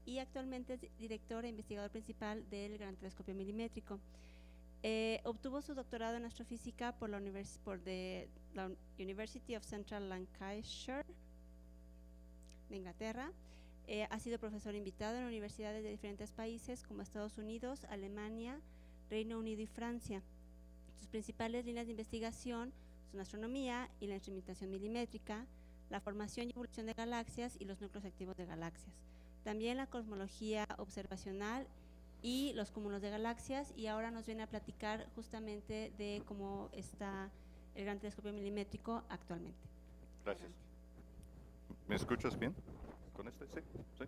y actualmente es director e investigador principal del Gran Telescopio Milimétrico. Obtuvo su doctorado en astrofísica por la University of Central Lancashire de Inglaterra. Ha sido profesor invitado en universidades de diferentes países como Estados Unidos, Alemania, Reino Unido y Francia. Sus principales líneas de investigación son astronomía y la instrumentación milimétrica, la formación y evolución de galaxias y los núcleos activos de galaxias. También la cosmología observacional y los cúmulos de galaxias, y ahora nos viene a platicar justamente de cómo está el Gran Telescopio Milimétrico actualmente. Gracias. ¿Me escuchas bien con este? Sí, sí.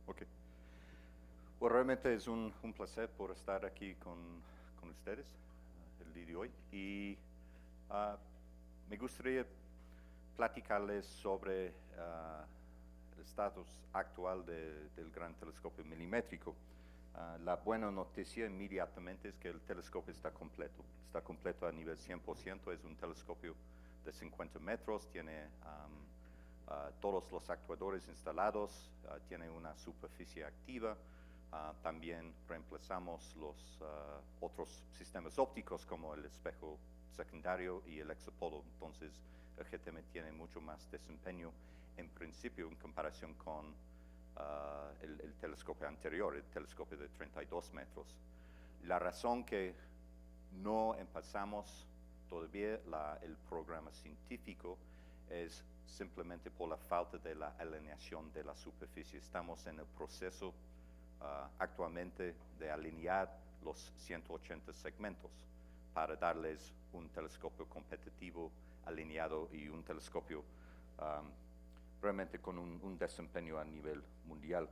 Ok. Bueno, realmente es un placer por estar aquí con ustedes el día de hoy, y me gustaría platicarles sobre el estatus actual del Gran Telescopio Milimétrico. La buena noticia inmediatamente es que el telescopio está completo a nivel 100%, es un telescopio de 50 metros, tiene todos los actuadores instalados, tiene una superficie activa, también reemplazamos los otros sistemas ópticos como el espejo secundario y el hexapolo. Entonces el GTM tiene mucho más desempeño en principio en comparación con el telescopio anterior, el telescopio de 32 metros. La razón que no empezamos todavía el programa científico es simplemente por la falta de la alineación de la superficie. Estamos en el proceso actualmente de alinear los 180 segmentos para darles un telescopio competitivo, alineado, y un telescopio realmente con un desempeño a nivel mundial.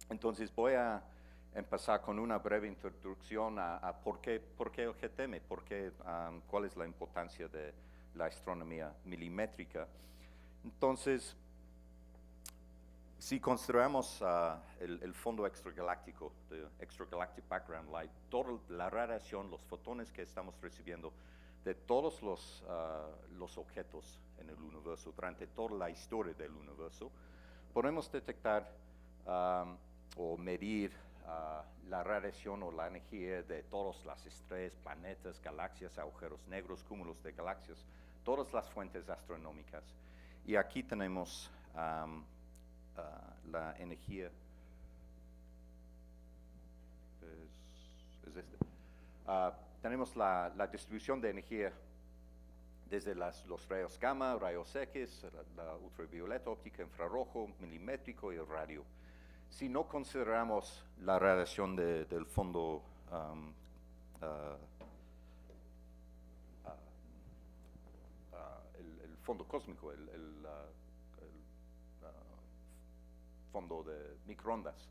Entonces voy a empezar con una breve introducción a por qué el GTM, cuál es la importancia de la astronomía milimétrica. Entonces, si consideramos el fondo extragaláctico, the extragalactic background light, toda la radiación, los fotones que estamos recibiendo de todos los objetos en el universo durante toda la historia del universo, podemos detectar o medir la radiación o la energía de todas las estrellas, planetas, galaxias, agujeros negros, cúmulos de galaxias, todas las fuentes astronómicas. Y aquí tenemos la energía, es este. Tenemos la distribución de energía desde los rayos gamma, rayos X, la ultravioleta, óptica, infrarrojo, milimétrico y el radio. Si no consideramos la radiación del fondo el fondo cósmico, el fondo de microondas,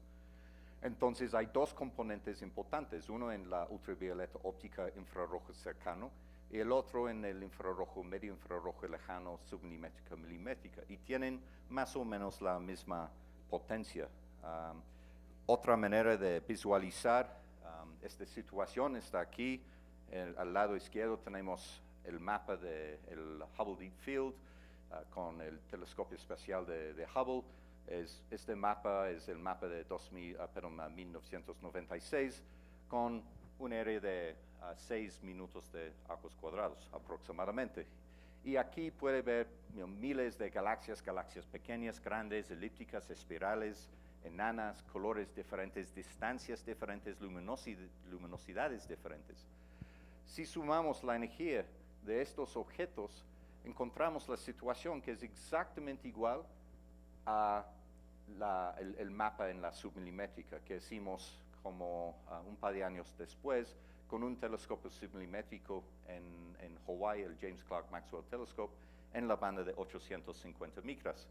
entonces hay dos componentes importantes, uno en la ultravioleta óptica infrarrojo cercano y el otro en el infrarrojo, medio infrarrojo lejano, submilimétrica, milimétrica, y tienen más o menos la misma potencia. Otra manera de visualizar esta situación está aquí. Al lado izquierdo tenemos el mapa del Hubble Deep Field con el telescopio espacial de Hubble. Este mapa es el mapa de 1996 con un área de 6 minutos de arcos cuadrados aproximadamente. Y aquí puede ver miles de galaxias pequeñas, grandes, elípticas, espirales, enanas, colores diferentes, distancias diferentes, luminosidades diferentes. Si sumamos la energía de estos objetos, encontramos la situación que es exactamente igual a el mapa en la submilimétrica que hicimos como un par de años después con un telescopio submilimétrico en Hawái, el James Clerk Maxwell Telescope, en la banda de 850 micras.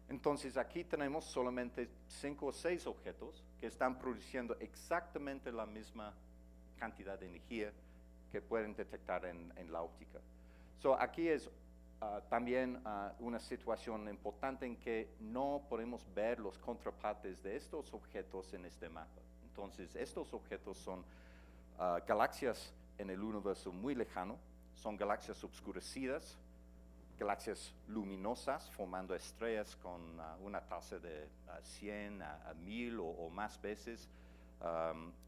Entonces aquí tenemos solamente 5 o 6 objetos que están produciendo exactamente la misma cantidad de energía que pueden detectar en la óptica. Aquí es también una situación importante en que no podemos ver los contrapartes de estos objetos en este mapa. Entonces, estos objetos son galaxias en el universo muy lejano, son galaxias obscurecidas, galaxias luminosas formando estrellas con una tasa de 100 a 1000 o más veces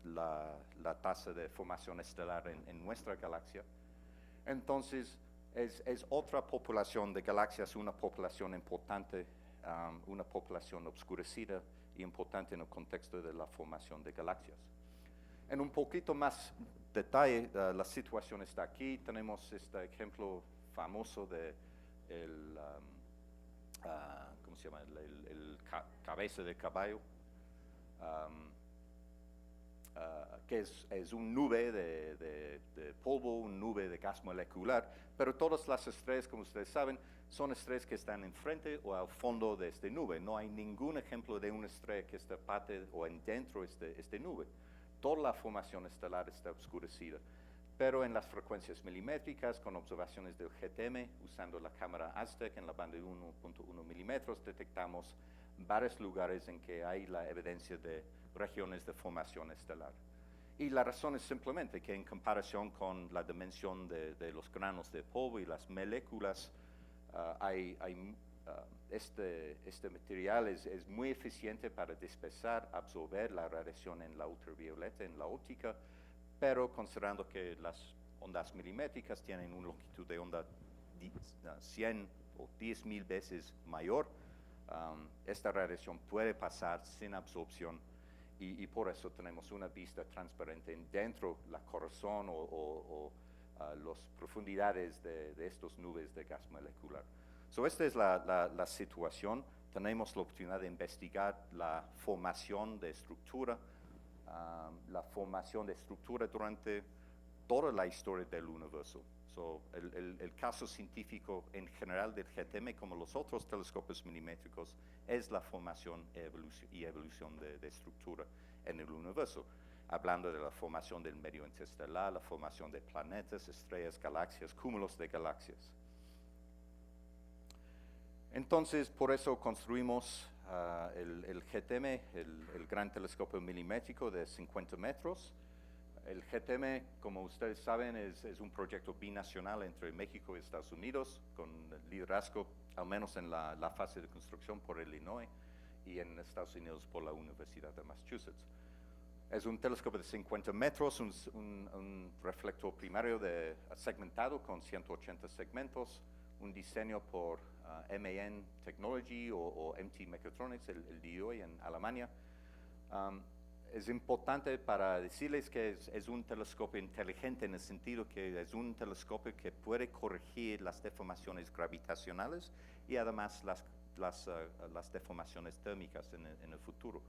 la tasa de formación estelar en nuestra galaxia. Entonces, es otra población de galaxias, una población importante, una población oscurecida y importante en el contexto de la formación de galaxias. En un poquito más detalle, la situación está aquí. Tenemos este ejemplo famoso de ¿cómo se llama? Cabeza de caballo, que es una nube de polvo, una nube de gas molecular, pero todas las estrellas, como ustedes saben, son estrellas que están enfrente o al fondo de esta nube. No hay ningún ejemplo de una estrella que está parte o dentro de esta nube. Toda la formación estelar está oscurecida. Pero en las frecuencias milimétricas, con observaciones del GTM, usando la cámara Aztec en la banda de 1.1 milímetros, detectamos varios lugares en que hay la evidencia de regiones de formación estelar. Y la razón es simplemente que en comparación con la dimensión de los granos de polvo y las moléculas, este material es muy eficiente para dispersar, absorber la radiación en la ultravioleta, en la óptica, pero considerando que las ondas milimétricas tienen una longitud de onda 100 o 10,000 veces mayor, esta radiación puede pasar sin absorción y por eso tenemos una vista transparente dentro la corazón o las profundidades de estas nubes de gas molecular. So, esta es la situación. Tenemos la oportunidad de investigar la formación de estructura, durante toda la historia del universo. So, el caso científico en general del GTM, como los otros telescopios milimétricos, es la formación y evolución de estructura en el universo, hablando de la formación del medio interestelar, la formación de planetas, estrellas, galaxias, cúmulos de galaxias. Entonces, por eso construimos el GTM, el gran telescopio milimétrico de 50 metros. El GTM, como ustedes saben, es un proyecto binacional entre México y Estados Unidos, con liderazgo, al menos en la fase de construcción, por Illinois, y en Estados Unidos por la Universidad de Massachusetts. Es un telescopio de 50 metros, un reflector primario segmentado con 180 segmentos, un diseño por MAN Technology o MT Mechatronics, el DOE en Alemania. Es importante para decirles que es un telescopio inteligente en el sentido que es un telescopio que puede corregir las deformaciones gravitacionales y además las deformaciones térmicas en el futuro.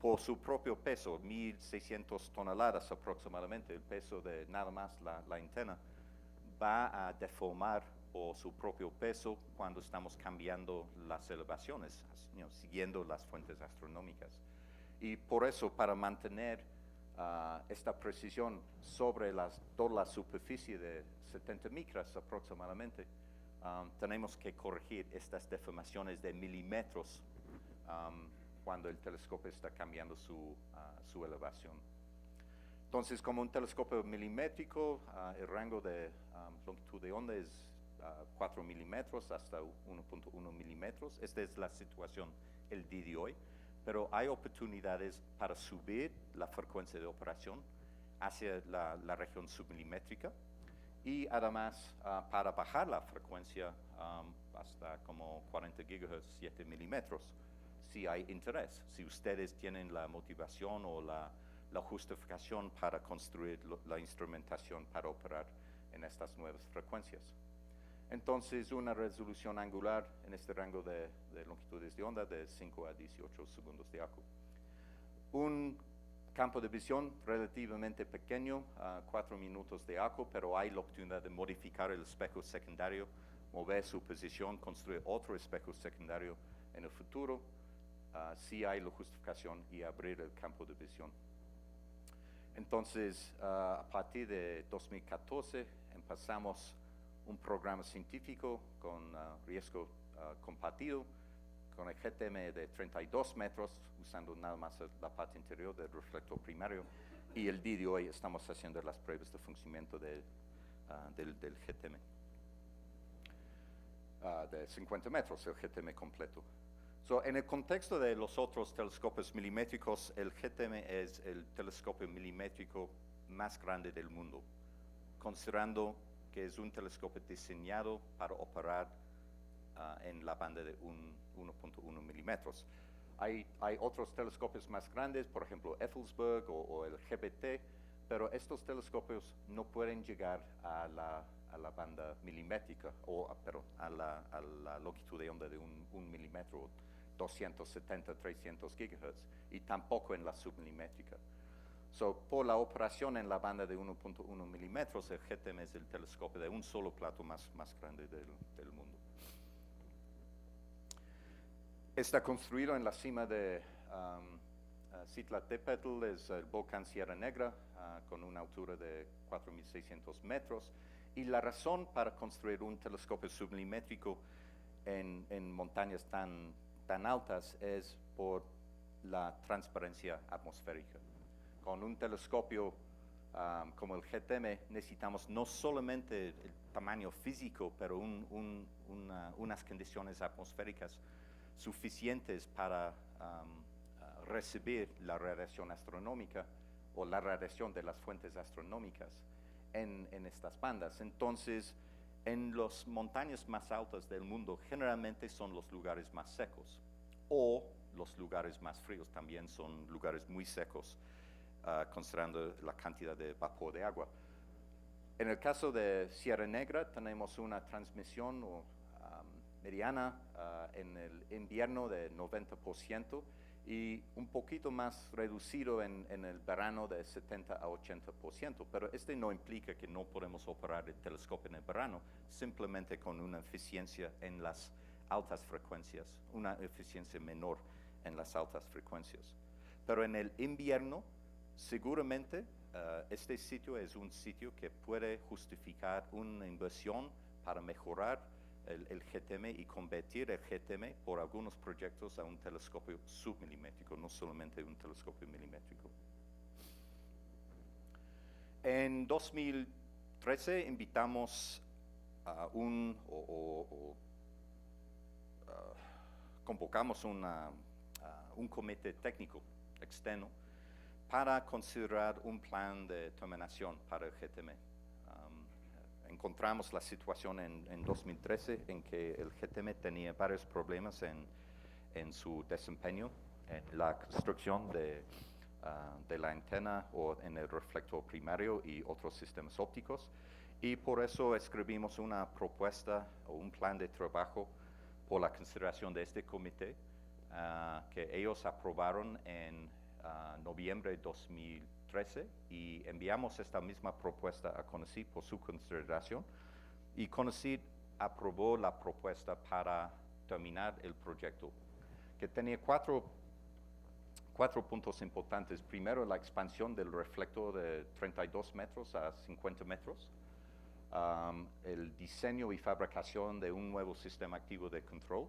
Por su propio peso, 1.600 toneladas aproximadamente, el peso de nada más la antena, va a deformar por su propio peso cuando estamos cambiando las elevaciones, siguiendo las fuentes astronómicas. Y por eso, para mantener esta precisión sobre toda la superficie de 70 micras aproximadamente, tenemos que corregir estas deformaciones de milímetros cuando el telescopio está cambiando su elevación. Entonces, como un telescopio milimétrico, el rango de longitud de onda es 4 milímetros hasta 1.1 milímetros. Esta es la situación el día de hoy, pero hay oportunidades para subir la frecuencia de operación hacia la región submilimétrica y además para bajar la frecuencia hasta como 40 GHz, 7 milímetros, si hay interés, si ustedes tienen la motivación o la justificación para construir la instrumentación para operar en estas nuevas frecuencias. Entonces, una resolución angular en este rango de longitudes de onda de 5 a 18 segundos de arco. Un campo de visión relativamente pequeño, 4 minutos de arco, pero hay la oportunidad de modificar el espejo secundario, mover su posición, construir otro espejo secundario en el futuro, si hay la justificación y abrir el campo de visión. Entonces, a partir de 2014 empezamos un programa científico con riesgo compartido, con el GTM de 32 metros, usando nada más la parte interior del reflector primario, y el día de hoy estamos haciendo las pruebas de funcionamiento del GTM. de 50 metros, el GTM completo. En el contexto de los otros telescopios milimétricos, el GTM es el telescopio milimétrico más grande del mundo, considerando que es un telescopio diseñado para operar en la banda de 1.1 milímetros. Hay otros telescopios más grandes, por ejemplo Effelsberg o el GBT, pero estos telescopios no pueden llegar a la banda milimétrica, a la longitud de onda de un milímetro, 270, 300 gigahertz, y tampoco en la submilimétrica. Por la operación en la banda de 1.1 milímetros, el GTM es el telescopio de un solo plato más grande del mundo. Está construido en la cima de Citlaltépetl, es el volcán Sierra Negra, con una altura de 4.600 metros. Y la razón para construir un telescopio submilimétrico en montañas tan altas es por la transparencia atmosférica. Con un telescopio como el GTM necesitamos no solamente el tamaño físico, pero unas condiciones atmosféricas suficientes para recibir la radiación astronómica o la radiación de las fuentes astronómicas en estas bandas. Entonces, en las montañas más altas del mundo generalmente son los lugares más secos, o los lugares más fríos también son lugares muy secos, considerando la cantidad de vapor de agua. En el caso de Sierra Negra tenemos una transmisión mediana en el invierno de 90% y un poquito más reducido en el verano de 70 a 80%, pero no implica que no podemos operar el telescopio en el verano, simplemente con una eficiencia en las altas frecuencias, una eficiencia menor en las altas frecuencias. Pero en el invierno, seguramente este sitio es un sitio que puede justificar una inversión para mejorar el GTM y convertir el GTM por algunos proyectos a un telescopio submilimétrico, no solamente un telescopio milimétrico. En 2013 invitamos a convocamos un comité técnico externo para considerar un plan de terminación para el GTM. Encontramos la situación en 2013 en que el GTM tenía varios problemas en su desempeño, en la construcción de la antena o en el reflector primario y otros sistemas ópticos, y por eso escribimos una propuesta o un plan de trabajo por la consideración de este comité que ellos aprobaron en noviembre de 2013, y enviamos esta misma propuesta a CONACYT por su consideración, y CONACYT aprobó la propuesta para terminar el proyecto, que tenía cuatro puntos importantes. Primero, la expansión del reflector de 32 metros a 50 metros, el diseño y fabricación de un nuevo sistema activo de control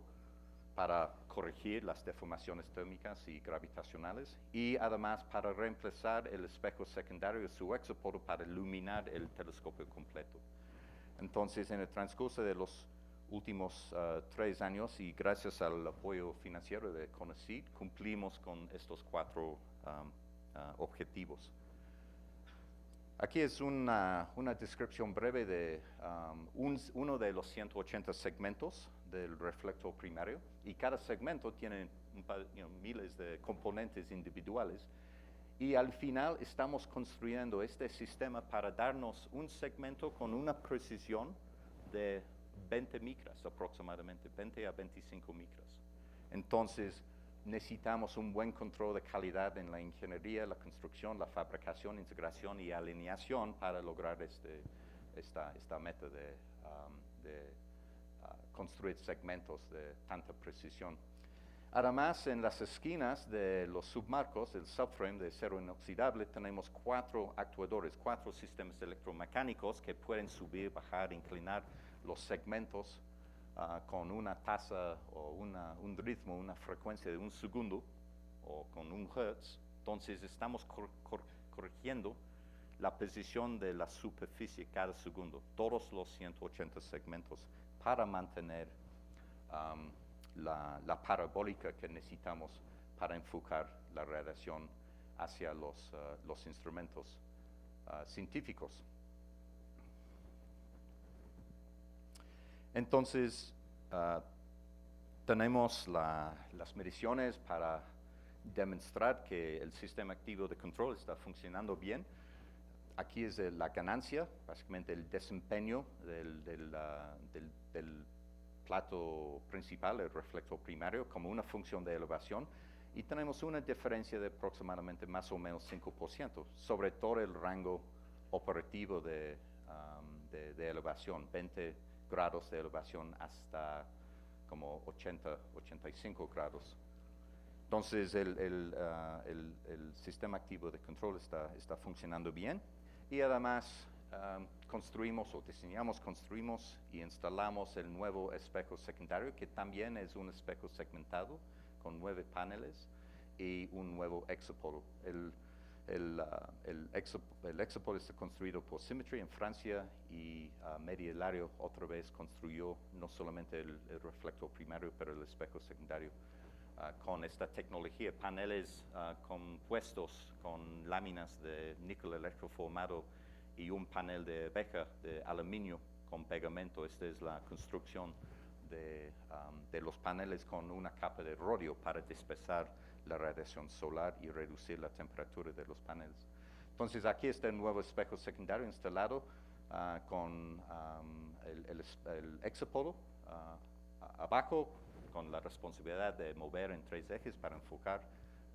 para corregir las deformaciones térmicas y gravitacionales, y además para reemplazar el espejo secundario de su hexápodo para iluminar el telescopio completo. Entonces, en el transcurso de los últimos 3 años, y gracias al apoyo financiero de CONACYT, cumplimos con estos 4 objetivos. Aquí es una descripción breve de uno de los 180 segmentos del reflector primario, y cada segmento tiene miles de componentes individuales, y al final estamos construyendo este sistema para darnos un segmento con una precisión de 20 micras aproximadamente, 20 a 25 micras. Entonces, necesitamos un buen control de calidad en la ingeniería, la construcción, la fabricación, integración y alineación para lograr esta meta de construir segmentos de tanta precisión. Además, en las esquinas de los submarcos, el subframe de acero inoxidable, tenemos 4 actuadores, 4 sistemas electromecánicos que pueden subir, bajar, inclinar los segmentos con una tasa o un ritmo, una frecuencia de 1 segundo o con 1 hertz. Entonces estamos corrigiendo la posición de la superficie cada segundo, todos los 180 segmentos, para mantener la parabólica que necesitamos para enfocar la radiación hacia los instrumentos científicos. Entonces, tenemos las mediciones para demostrar que el sistema activo de control está funcionando bien. Aquí es la ganancia, básicamente el desempeño del plato principal, el reflector primario, como una función de elevación. Y tenemos una diferencia de aproximadamente más o menos 5%, sobre todo el rango operativo de elevación, 20 grados de elevación hasta como 80, 85 grados. Entonces el sistema activo de control está funcionando bien y además construimos y instalamos el nuevo espejo secundario, que también es un espejo segmentado con 9 paneles y un nuevo hexapolo. El hexapolo está construido por Symmetry en Francia y Media Hilario otra vez construyó no solamente el reflector primario, pero el espejo secundario con esta tecnología, paneles compuestos con láminas de níquel electroformado y un panel de abeja de aluminio con pegamento. Esta es la construcción de los paneles con una capa de rodio para dispersar la radiación solar y reducir la temperatura de los paneles. Entonces aquí está el nuevo espejo secundario instalado con el hexapolo abajo, con la responsabilidad de mover en 3 ejes para enfocar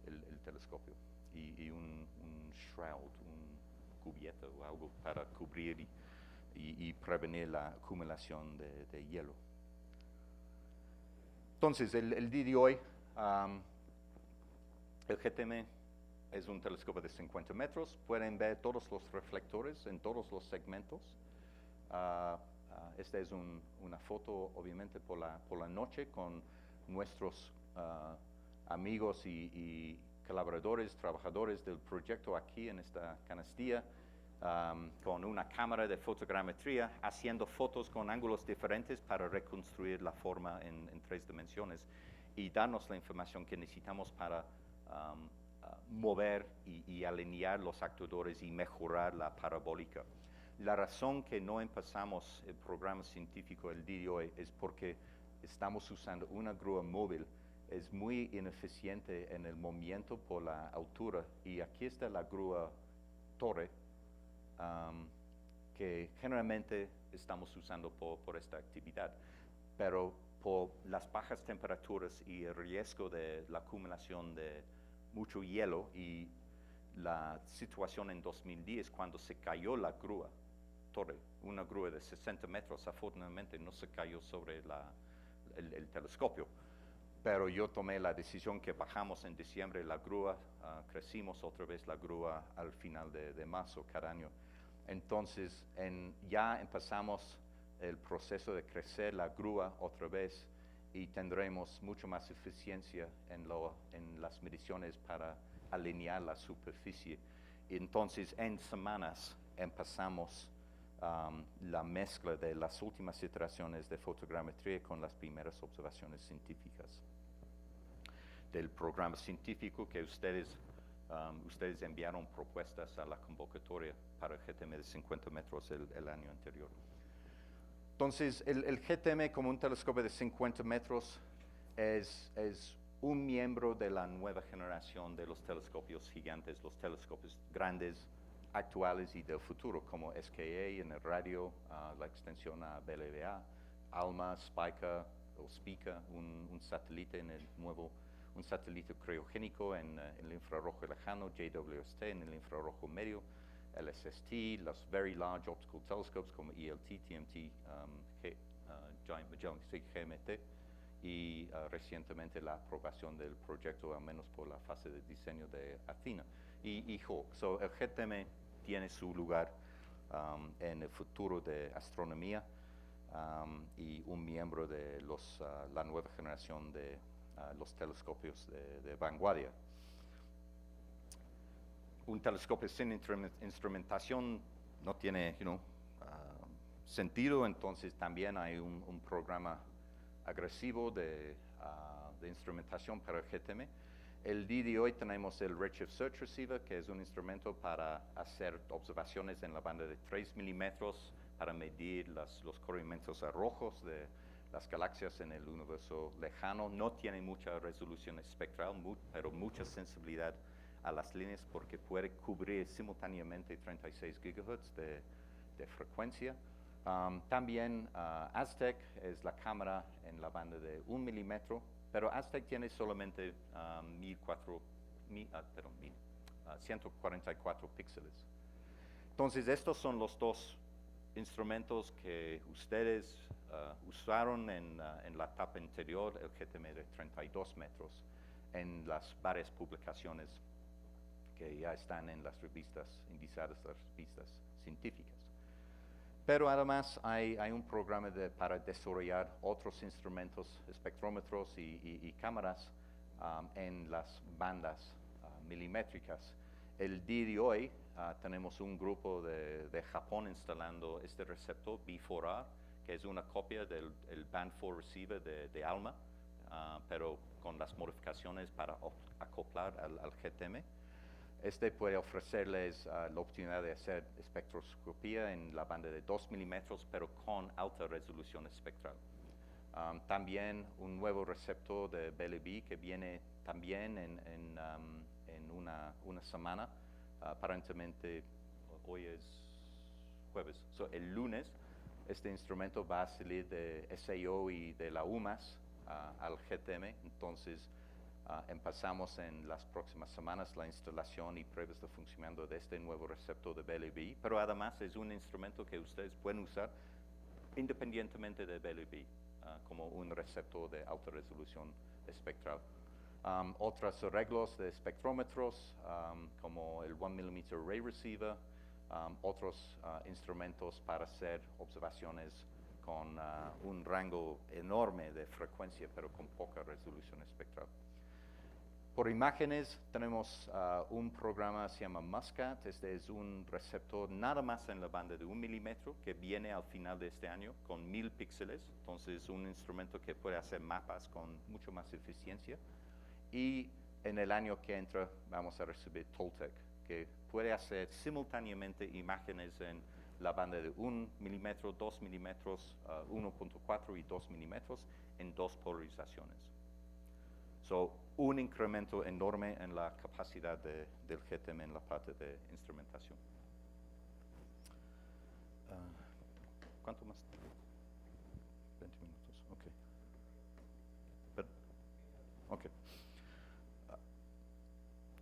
el telescopio y un shroud, un cubierta o algo para cubrir y prevenir la acumulación de hielo. Entonces, el día de hoy, el GTM es un telescopio de 50 metros. Pueden ver todos los reflectores en todos los segmentos. Esta es una foto, obviamente, por la noche con nuestros amigos y colaboradores, trabajadores del proyecto aquí en esta canastilla, con una cámara de fotogrametría, haciendo fotos con ángulos diferentes para reconstruir la forma en 3 dimensiones y darnos la información que necesitamos para mover y alinear los actuadores y mejorar la parabólica. La razón que no empezamos el programa científico el día de hoy es porque estamos usando una grúa móvil. Es muy ineficiente en el movimiento por la altura y aquí está la grúa torre que generalmente estamos usando por esta actividad, pero por las bajas temperaturas y el riesgo de la acumulación de mucho hielo y la situación en 2010 cuando se cayó la grúa torre, una grúa de 60 metros, afortunadamente no se cayó sobre el telescopio, pero yo tomé la decisión que bajamos en diciembre la grúa, crecimos otra vez la grúa al final de marzo cada año. Entonces ya empezamos el proceso de crecer la grúa otra vez y tendremos mucho más eficiencia en las mediciones para alinear la superficie. Entonces en semanas empezamos la mezcla de las últimas iteraciones de fotogrametría con las primeras observaciones científicas del programa científico que ustedes enviaron propuestas a la convocatoria para el GTM de 50 metros el año anterior. Entonces, el GTM como un telescopio de 50 metros es un miembro de la nueva generación de los telescopios gigantes, los telescopios grandes, actuales y del futuro, como SKA en el radio, la extensión a BLVA, ALMA, Spica o Spica, un satélite en el nuevo, un satélite criogénico en el infrarrojo lejano, JWST en el infrarrojo medio, LSST, los Very Large Optical Telescopes como ELT, TMT, Giant Magellan GMT y recientemente la aprobación del proyecto, al menos por la fase de diseño de Athena y HAWC. So, el GTM tiene su lugar en el futuro de astronomía y un miembro de la nueva generación de los telescopios de vanguardia. Un telescopio sin instrumentación no tiene sentido, entonces también hay un programa agresivo de instrumentación para el GTM. El día de hoy tenemos el Redshift Search Receiver, que es un instrumento para hacer observaciones en la banda de 3 milímetros para medir los corrimientos rojos de las galaxias en el universo lejano. No tiene mucha resolución espectral, pero mucha sensibilidad a las líneas porque puede cubrir simultáneamente 36 GHz de frecuencia. También Aztec es la cámara en la banda de 1 milímetro, pero Aztec tiene solamente 144 píxeles. Entonces, estos son los dos instrumentos que ustedes usaron en la etapa anterior, el GTM de 32 metros, en las varias publicaciones que ya están en las revistas, indizadas las revistas científicas. Pero además hay un programa para desarrollar otros instrumentos, espectrómetros y cámaras en las bandas milimétricas. El día de hoy tenemos un grupo de Japón instalando este receptor B4R, que es una copia del Band 4 Receiver de ALMA, pero con las modificaciones para acoplar al GTM. Este puede ofrecerles la oportunidad de hacer espectroscopía en la banda de 2 milímetros, pero con alta resolución espectral. También un nuevo receptor de BLB que viene también en una semana. Aparentemente, hoy es jueves. El lunes, este instrumento va a salir de SAO y de la UMass al GTM. Entonces, empezamos en las próximas semanas la instalación y pruebas de funcionamiento de este nuevo receptor de BLB, pero además es un instrumento que ustedes pueden usar independientemente de BLB, como un receptor de alta resolución espectral. Otros arreglos de espectrómetros, como el 1 mm Ray Receiver, otros instrumentos para hacer observaciones con un rango enorme de frecuencia, pero con poca resolución espectral. Por imágenes tenemos un programa que se llama Muscat. Este es un receptor nada más en la banda de 1 milímetro que viene al final de este año con 1000 píxeles. Entonces, un instrumento que puede hacer mapas con mucho más eficiencia. Y en el año que entra vamos a recibir Toltec, que puede hacer simultáneamente imágenes en la banda de 1 milímetro, 2 milímetros, 1.4 y 2 milímetros en 2 polarizaciones. Un incremento enorme en la capacidad del GTM en la parte de instrumentación. ¿Cuánto más? 20 minutos, ok.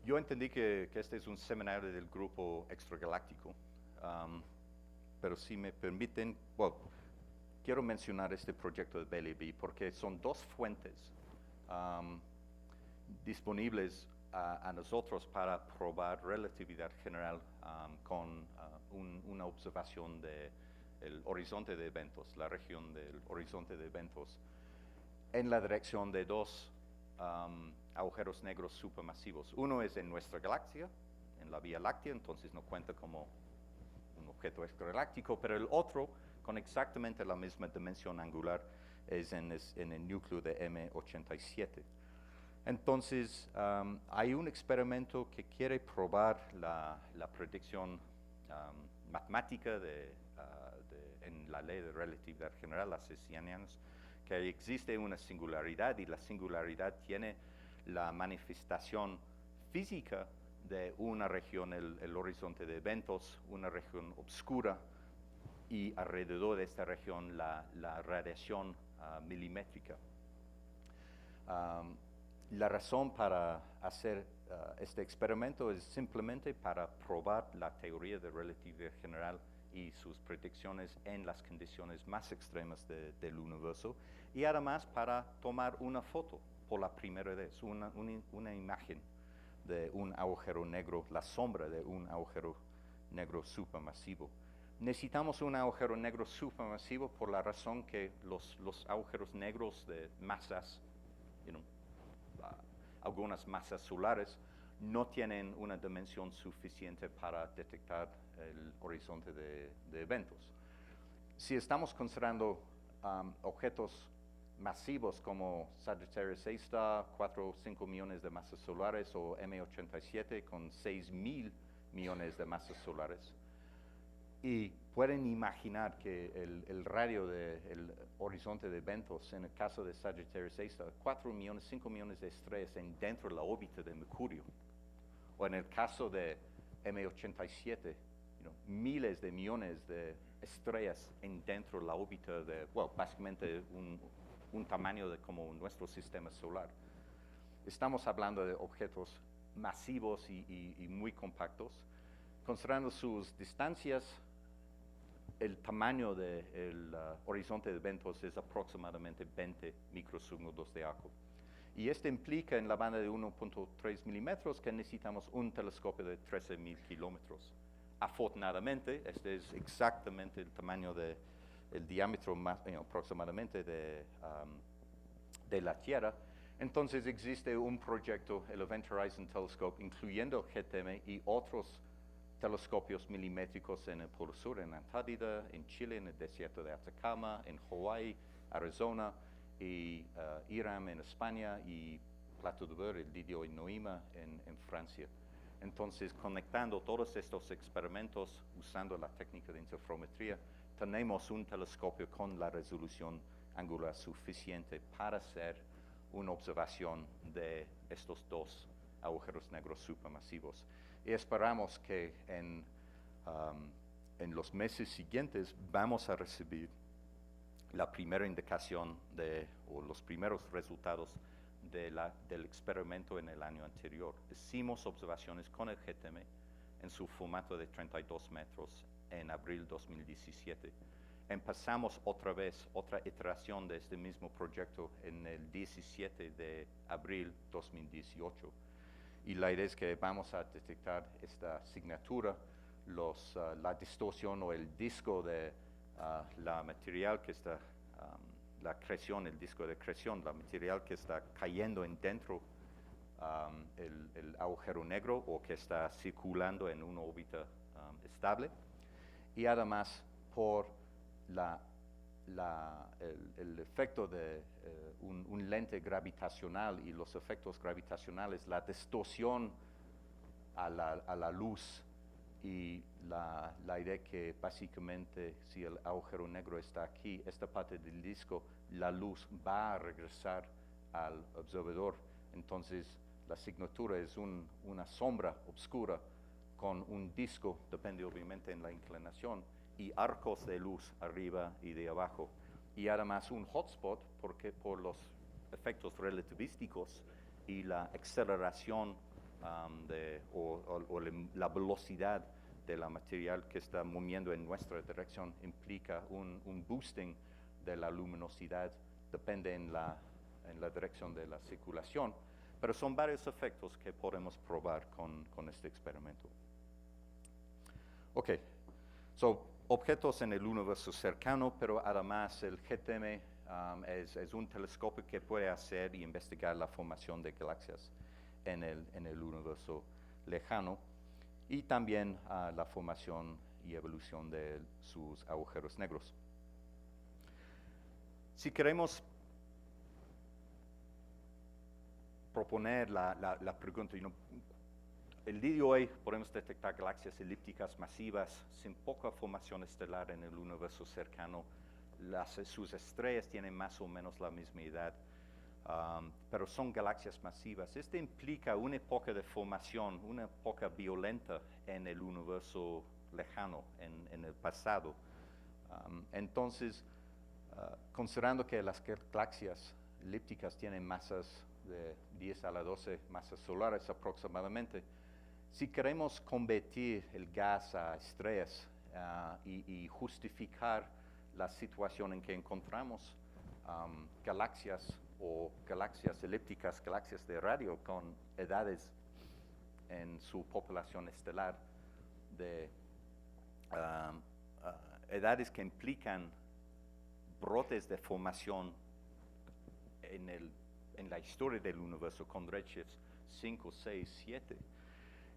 Yo entendí que este es un seminario del grupo extragaláctico, pero si me permiten, quiero mencionar este proyecto de BLB porque son dos fuentes disponibles a nosotros para probar relatividad general con una observación del horizonte de eventos, la región del horizonte de eventos, en la dirección de dos agujeros negros supermasivos. Uno es en nuestra galaxia, en la Vía Láctea, entonces no cuenta como un objeto extragaláctico, pero el otro, con exactamente la misma dimensión angular, es en el núcleo de M87. Entonces, hay un experimento que quiere probar la predicción matemática en la ley de relatividad general hace 100 años, que existe una singularidad y la singularidad tiene la manifestación física de una región, el horizonte de eventos, una región oscura, y alrededor de esta región la radiación milimétrica. La razón para hacer este experimento es simplemente para probar la teoría de relatividad general y sus predicciones en las condiciones más extremas del universo, y además para tomar una foto por la primera vez, una imagen de un agujero negro, la sombra de un agujero negro supermasivo. Necesitamos un agujero negro supermasivo por la razón que los agujeros negros de masas, algunas masas solares, no tienen una dimensión suficiente para detectar el horizonte de eventos. Si estamos considerando objetos masivos como Sagittarius A*, 4 o 5 millones de masas solares, o M87 con 6,000 millones de masas solares. Y pueden imaginar que el radio el horizonte de eventos, en el caso de Sagittarius A*, 4 millones, 5 millones de estrellas dentro de la órbita de Mercurio. O en el caso de M87, miles de millones de estrellas dentro de la órbita de, básicamente un tamaño de como nuestro sistema solar. Estamos hablando de objetos masivos y muy compactos. Considerando sus distancias, el tamaño del horizonte de eventos es aproximadamente 20 microsegundos de arco. Y esto implica en la banda de 1.3 milímetros que necesitamos un telescopio de 13,000 kilómetros. Afortunadamente, este es exactamente el tamaño el diámetro aproximadamente de la Tierra. Entonces existe un proyecto, el Event Horizon Telescope, incluyendo GTM y otros telescopios milimétricos en el Polo Sur, en Antártida, en Chile, en el desierto de Atacama, en Hawái, Arizona, y IRAM en España, y Plateau de Beure, el Didio y Noima en Francia. Entonces, conectando todos estos experimentos, usando la técnica de interferometría, tenemos un telescopio con la resolución angular suficiente para hacer una observación de estos dos agujeros negros supermasivos. Y esperamos que en los meses siguientes vamos a recibir la primera indicación o los primeros resultados del experimento en el año anterior. Hicimos observaciones con el GTM en su formato de 32 metros en abril 2017. Empezamos otra iteración de este mismo proyecto en el 17 de abril 2018. Y la idea es que vamos a detectar esta signatura, la distorsión o el disco de la material que está, la acreción, el disco de acreción, la material que está cayendo dentro el agujero negro o que está circulando en una órbita estable. Y además por el efecto de un lente gravitacional y los efectos gravitacionales, la distorsión a la luz y la idea que básicamente si el agujero negro está aquí, esta parte del disco, la luz va a regresar al observador. Entonces la signatura es una sombra oscura con un disco, depende obviamente en la inclinación, y arcos de luz arriba y de abajo. Y además un hotspot porque por los efectos relativísticos y la aceleración la velocidad de la material que está moviendo en nuestra dirección implica un boosting de la luminosidad, depende en la dirección de la circulación, pero son varios efectos que podemos probar con este experimento. Ok, objetos en el universo cercano, pero además el GTM es un telescopio que puede hacer y investigar la formación de galaxias en el universo lejano y también la formación y evolución de sus agujeros negros. Si queremos proponer la pregunta, el día de hoy podemos detectar galaxias elípticas masivas sin poca formación estelar en el universo cercano. Sus estrellas tienen más o menos la misma edad, pero son galaxias masivas. Esto implica una época de formación, una época violenta en el universo lejano, en el pasado. Entonces, considerando que las galaxias elípticas tienen masas de 10 a la 12 masas solares aproximadamente, si queremos convertir el gas a estrellas y justificar la situación en que encontramos galaxias o galaxias elípticas, galaxias de radio con edades en su población estelar de edades que implican brotes de formación en la historia del universo con redshifts 5, 6, 7.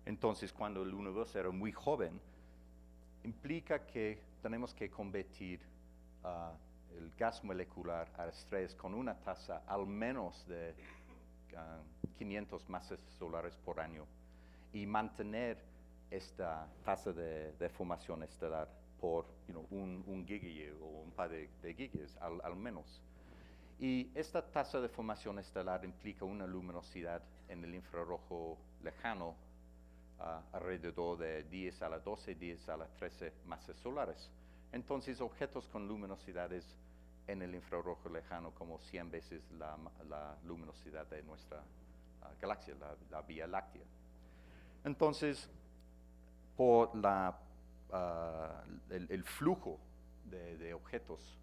Entonces, cuando el universo era muy joven, implica que tenemos que convertir el gas molecular a estrellas con una tasa al menos de 500 masas solares por año y mantener esta tasa de formación estelar por un gigayear o un par de gigas al menos. Y esta tasa de formación estelar implica una luminosidad en el infrarrojo lejano alrededor de 10 a la 12, 10 a la 13 masas solares. Entonces, objetos con luminosidades en el infrarrojo lejano como 100 veces la luminosidad de nuestra galaxia, la Vía Láctea. Entonces, por el flujo de objetos,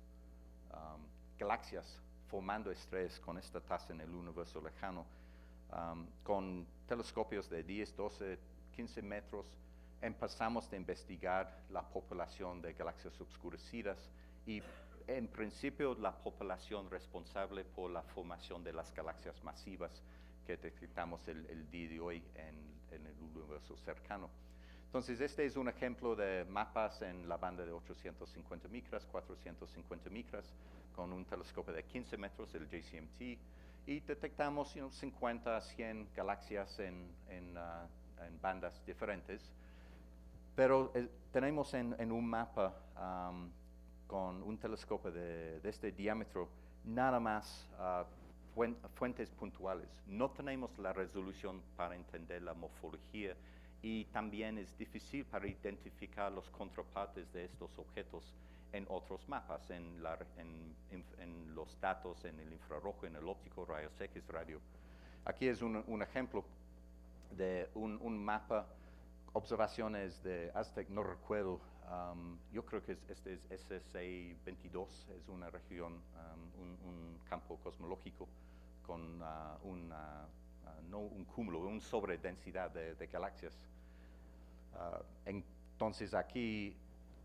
galaxias formando estrellas con esta tasa en el universo lejano, con telescopios de 10, 12, 15 metros, empezamos a investigar la población de galaxias obscurecidas y en principio la población responsable por la formación de las galaxias masivas que detectamos el día de hoy en el universo cercano. Entonces, este es un ejemplo de mapas en la banda de 850 micras, 450 micras, con un telescopio de 15 metros, el JCMT, y detectamos 50 a 100 galaxias en bandas diferentes. Pero tenemos en un mapa con un telescopio de este diámetro nada más fuentes puntuales. No tenemos la resolución para entender la morfología y también es difícil para identificar los contrapartes de estos objetos en otros mapas, en los datos, en el infrarrojo, en el óptico, rayos X, radio. Aquí es un ejemplo de un mapa, observaciones de Aztec, no recuerdo, yo creo que este es SSA 22, es una región, un campo cosmológico con no un cúmulo, una sobredensidad de galaxias. Entonces aquí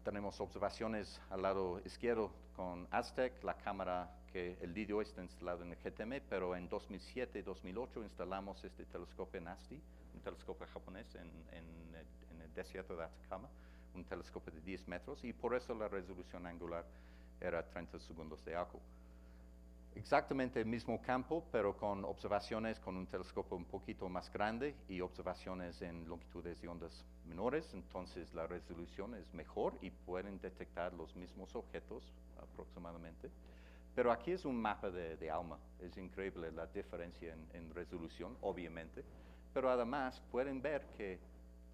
tenemos observaciones al lado izquierdo con Aztec, la cámara que el día de hoy está instalado en el GTM, pero en 2007 y 2008 instalamos este telescopio en ASTI, un telescopio japonés en el desierto de Atacama, un telescopio de 10 metros, y por eso la resolución angular era 30 segundos de arco. Exactamente el mismo campo, pero con observaciones con un telescopio un poquito más grande y observaciones en longitudes de ondas menores, entonces la resolución es mejor y pueden detectar los mismos objetos aproximadamente. Pero aquí es un mapa de ALMA, es increíble la diferencia en resolución, obviamente, pero además pueden ver que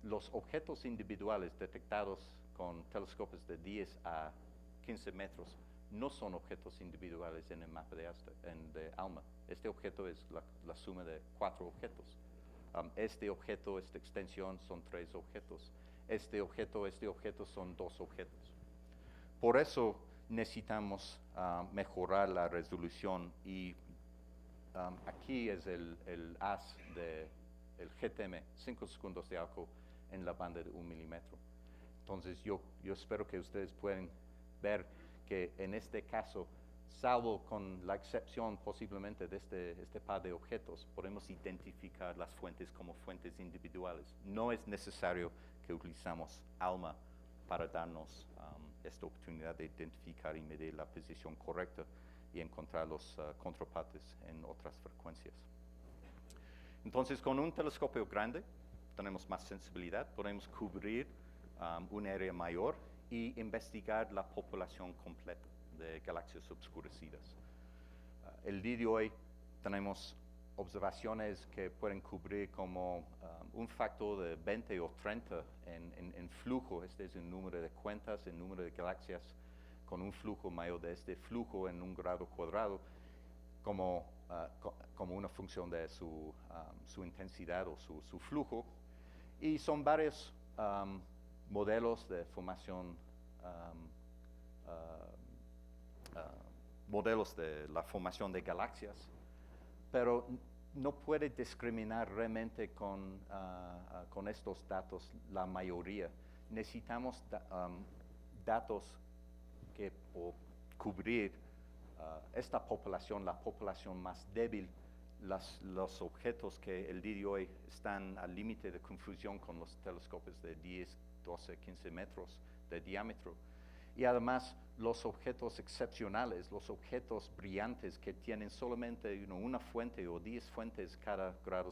los objetos individuales detectados con telescopios de 10 a 15 metros no son objetos individuales en el mapa de ALMA. Este objeto es la suma de 4 objetos. Este objeto, esta extensión son 3 objetos. Este objeto son 2 objetos. Por eso necesitamos mejorar la resolución y aquí es el haz del GTM, 5 segundos de arco en la banda de 1 milímetro. Entonces yo espero que ustedes puedan ver que en este caso, salvo con la excepción posiblemente de este par de objetos, podemos identificar las fuentes como fuentes individuales. No es necesario que utilizamos ALMA para darnos esta oportunidad de identificar y medir la posición correcta y encontrar los contrapartes en otras frecuencias. Entonces, con un telescopio grande, tenemos más sensibilidad, podemos cubrir un área mayor y investigar la población completa de galaxias obscurecidas. El día de hoy tenemos observaciones que pueden cubrir como un factor de 20 o 30 en flujo. Este es el número de cuentas, el número de galaxias con un flujo mayor de este flujo en un grado cuadrado como una función de su intensidad o su flujo. Y son varios modelos de formación, modelos de la formación de galaxias, pero no puede discriminar realmente con estos datos la mayoría. Necesitamos datos que cubrir esta población, la población más débil, los objetos que el día de hoy están al límite de confusión con los telescopios de 10, 12, 15 metros de diámetro. Y además, los objetos excepcionales, los objetos brillantes que tienen solamente una fuente o 10 fuentes cada grado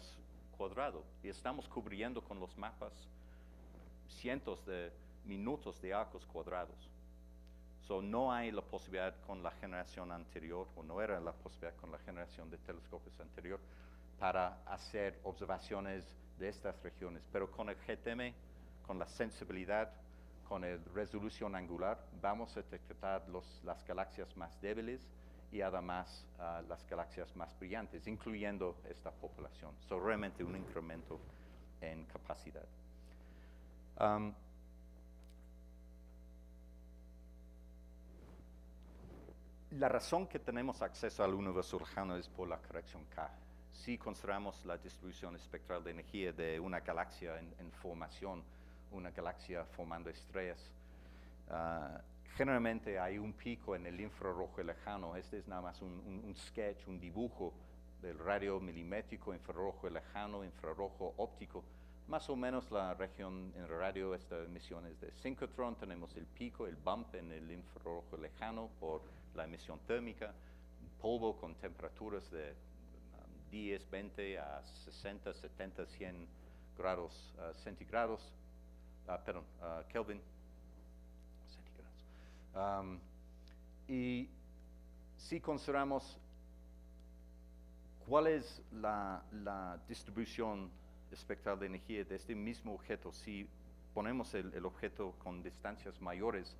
cuadrado. Y estamos cubriendo con los mapas cientos de minutos de arcos cuadrados. So, no hay la posibilidad con la generación anterior, o no era la posibilidad con la generación de telescopios anterior, para hacer observaciones de estas regiones. Pero con el GTM, con la sensibilidad, con la resolución angular, vamos a detectar las galaxias más débiles y además las galaxias más brillantes, incluyendo esta población. So, realmente un incremento en capacidad. La razón que tenemos acceso al universo lejano es por la corrección K. Si consideramos la distribución espectral de energía de una galaxia en formación, una galaxia formando estrellas, generalmente hay un pico en el infrarrojo lejano. Este es nada más un sketch, un dibujo del radio milimétrico, infrarrojo lejano, infrarrojo óptico. Más o menos la región en radio, esta emisión es de sincrotron, tenemos el pico, el bump en el infrarrojo lejano por la emisión térmica, polvo con temperaturas de 10, 20 a 60, 70, 100 grados centígrados, Kelvin, centígrados. Y si consideramos cuál es la distribución espectral de energía de este mismo objeto, si ponemos el objeto con distancias mayores,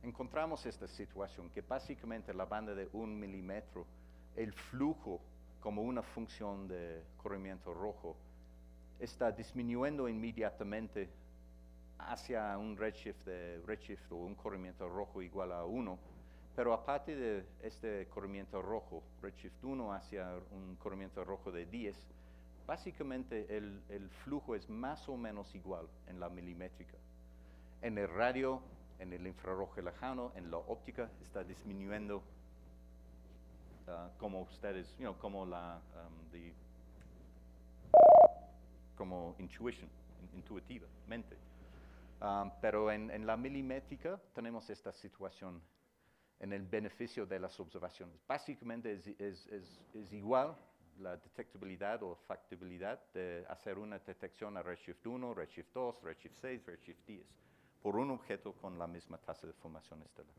encontramos esta situación que básicamente la banda de 1 milímetro, el flujo como una función de corrimiento rojo, está disminuyendo inmediatamente hacia un redshift o un corrimiento rojo igual a 1, pero aparte de este corrimiento rojo, redshift 1 hacia un corrimiento rojo de 10, básicamente el flujo es más o menos igual en la milimétrica. En el radio, en el infrarrojo lejano, en la óptica, está disminuyendo como ustedes, como intuitivamente. Pero en la milimétrica tenemos esta situación en el beneficio de las observaciones. Básicamente es igual la detectabilidad o factibilidad de hacer una detección a redshift 1, redshift 2, redshift 6, redshift 10, por un objeto con la misma tasa de formación estelar.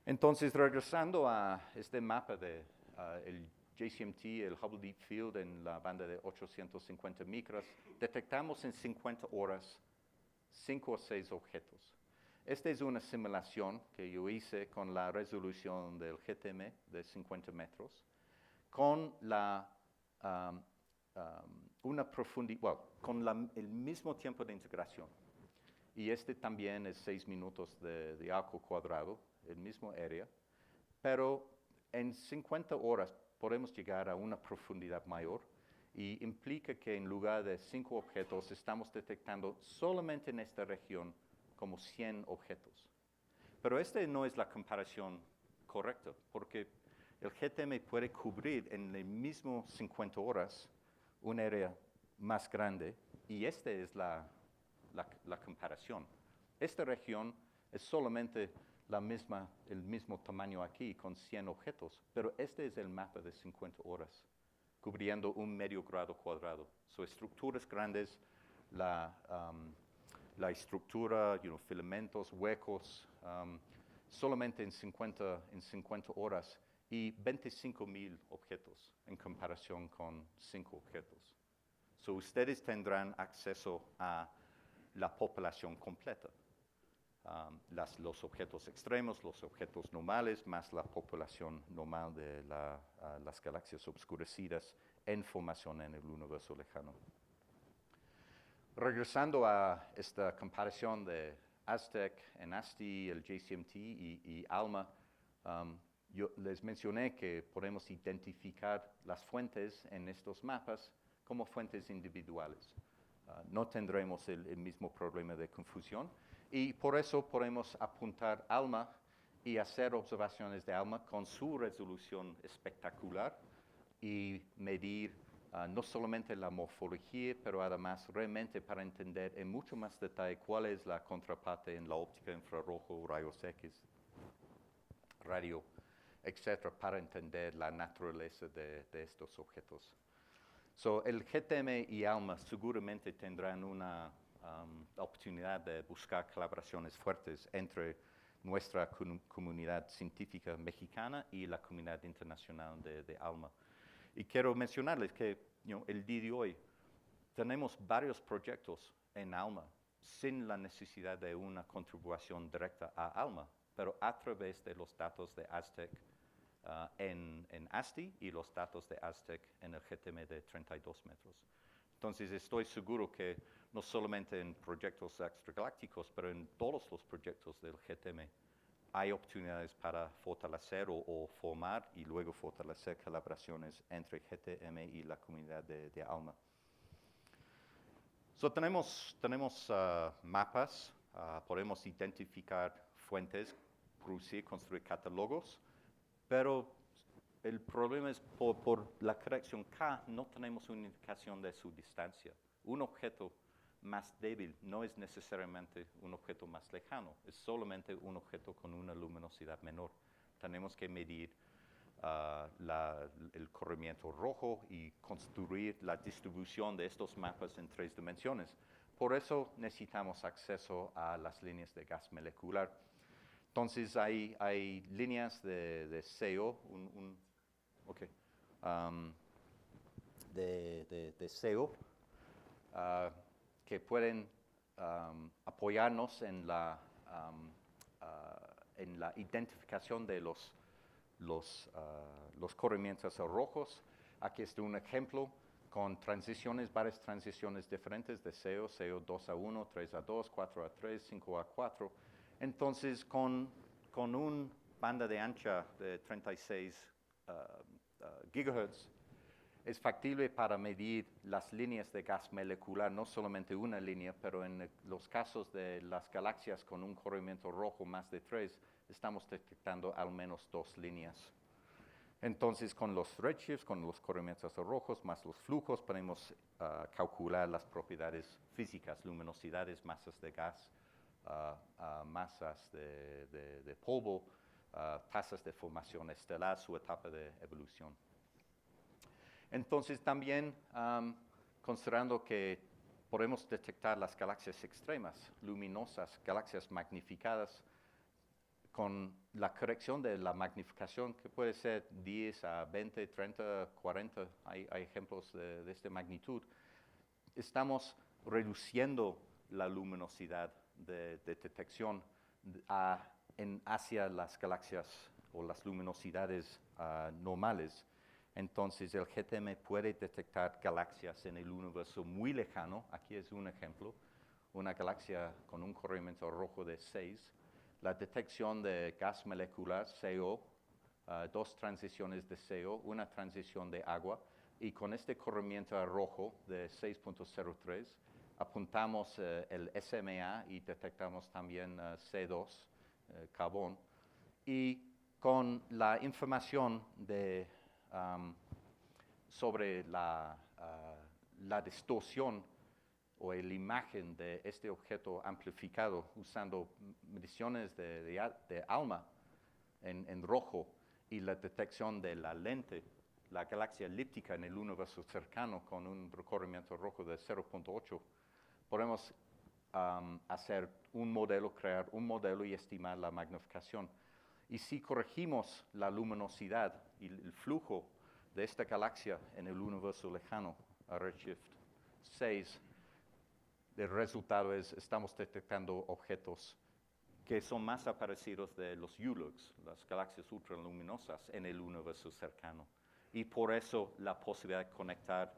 Entonces, regresando a este mapa de el JCMT, el Hubble Deep Field en la banda de 850 micras, detectamos en 50 horas 5 o 6 objetos. Esta es una simulación que yo hice con la resolución del GTM de 50 metros, con una profundidad, con el mismo tiempo de integración. Y este también es 6 minutos de arco cuadrado, el mismo área, pero en 50 horas podemos llegar a una profundidad mayor y implica que en lugar de 5 objetos estamos detectando solamente en esta región como 100 objetos. Pero esta no es la comparación correcta, porque el GTM puede cubrir en el mismo 50 horas un área más grande y esta es la comparación. Esta región es solamente el mismo tamaño aquí con 100 objetos, pero este es el mapa de 50 horas, cubriendo un medio grado cuadrado. Son estructuras grandes, la estructura, filamentos, huecos, solamente en 50 horas y 25,000 objetos en comparación con 5 objetos. So, ustedes tendrán acceso a la población completa. Los objetos extremos, los objetos normales, más la población normal de las galaxias obscurecidas en formación en el universo lejano. Regresando a esta comparación de Aztec, NASTI, el JCMT y ALMA, yo les mencioné que podemos identificar las fuentes en estos mapas como fuentes individuales. No tendremos el mismo problema de confusión y por eso podemos apuntar ALMA y hacer observaciones de ALMA con su resolución espectacular y medir no solamente la morfología, pero además realmente para entender en mucho más detalle cuál es la contraparte en la óptica infrarrojo, rayos X, radio, etcétera, para entender la naturaleza de estos objetos. El GTM y ALMA seguramente tendrán una oportunidad de buscar colaboraciones fuertes entre nuestra comunidad científica mexicana y la comunidad internacional de ALMA. Y quiero mencionarles que el día de hoy tenemos varios proyectos en ALMA sin la necesidad de una contribución directa a ALMA, pero a través de los datos de Aztec en ASTI y los datos de Aztec en el GTM de 32 metros. Entonces estoy seguro que no solamente en proyectos extragalácticos, pero en todos los proyectos del GTM hay oportunidades para fortalecer o formar y luego fortalecer colaboraciones entre GTM y la comunidad de ALMA. Tenemos mapas, podemos identificar fuentes, producir, construir catálogos, pero el problema es por la corrección K no tenemos una indicación de su distancia. Un objeto más débil no es necesariamente un objeto más lejano, es solamente un objeto con una luminosidad menor. Tenemos que medir el corrimiento rojo y construir la distribución de estos mapas en 3 dimensiones. Por eso necesitamos acceso a las líneas de gas molecular. Entonces hay líneas de SEO, de SEO, que pueden apoyarnos en la identificación de los corrimientos rojos. Aquí está un ejemplo con varias transiciones diferentes de SEO, SEO 2 a 1, 3 a 2, 4 a 3, 5 a 4. Entonces, con una banda de ancha de 36 gigahertz, es factible para medir las líneas de gas molecular, no solamente una línea, pero en los casos de las galaxias con un corrimiento rojo más de 3, estamos detectando al menos 2 líneas. Entonces, con los redshifts, con los corrimientos rojos más los flujos, podemos calcular las propiedades físicas, luminosidades, masas de gas, masas de polvo, tasas de formación estelar, su etapa de evolución. Entonces también, considerando que podemos detectar las galaxias extremas, luminosas, galaxias magnificadas, con la corrección de la magnificación, que puede ser 10 a 20, 30, 40, hay ejemplos de esta magnitud, estamos reduciendo la luminosidad de detección hacia las galaxias o las luminosidades normales. Entonces, el GTM puede detectar galaxias en el universo muy lejano. Aquí es un ejemplo, una galaxia con un corrimiento rojo de 6. La detección de gas molecular, CO, 2 transiciones de CO, una transición de agua. Y con este corrimiento rojo de 6.03, apuntamos el SMA y detectamos también C2, carbón. Y con la información sobre la distorsión o la imagen de este objeto amplificado usando mediciones de ALMA en rojo y la detección de la lente, la galaxia elíptica en el universo cercano con un recorrimiento rojo de 0.8, podemos hacer un modelo, crear un modelo y estimar la magnificación. Y si corregimos la luminosidad y el flujo de esta galaxia en el universo lejano, a redshift 6, el resultado es estamos detectando objetos que son más parecidos de los ULUX, las galaxias ultraluminosas en el universo cercano. Y por eso la posibilidad de conectar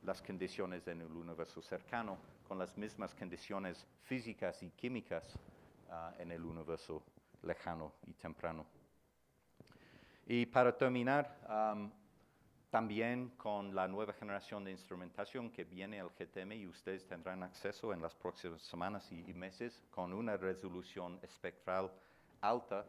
las condiciones en el universo cercano con las mismas condiciones físicas y químicas en el universo lejano y temprano. Y para terminar, también con la nueva generación de instrumentación que viene al GTM y ustedes tendrán acceso en las próximas semanas y meses con una resolución espectral alta,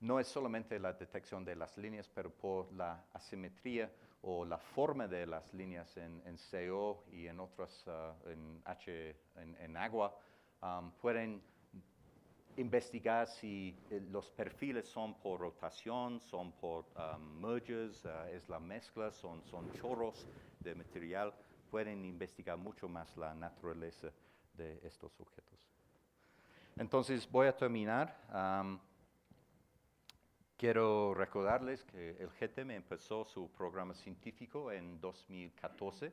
no es solamente la detección de las líneas, pero por la asimetría o la forma de las líneas en CO y en otras en agua, pueden investigar si los perfiles son por rotación, son por mergers, es la mezcla, son chorros de material. Pueden investigar mucho más la naturaleza de estos objetos. Entonces voy a terminar. Quiero recordarles que el GTM empezó su programa científico en 2014.